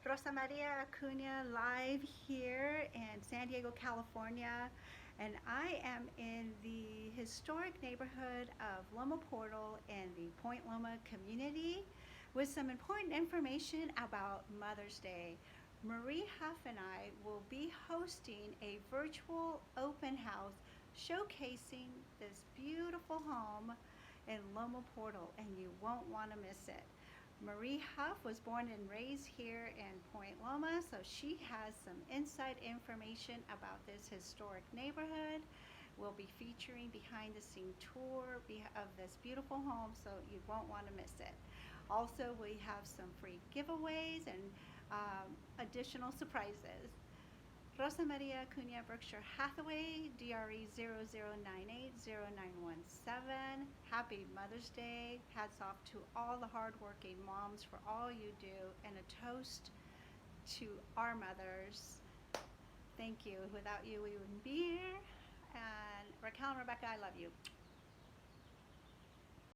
Rosa Maria Acuna live here in San Diego, California, and I am in the historic neighborhood of Loma Portal in the Point Loma community with some important information about Mother's Day. Marie Huff and I will be hosting a virtual open house showcasing this beautiful home in Loma Portal, and you won't want to miss it. Marie Huff was born and raised here in Point Loma, so she has some inside information about this historic neighborhood. We'll be featuring behind the scene tour of this beautiful home, so you won't want to miss it. Also, we have some free giveaways and additional surprises. Rosa Maria Acuna, Berkshire Hathaway, DRE 00980917. Happy Mother's Day. Hats off to all the hardworking moms for all you do, and a toast to our mothers. Thank you. Without you, we wouldn't be here. And Raquel and Rebecca, I love you.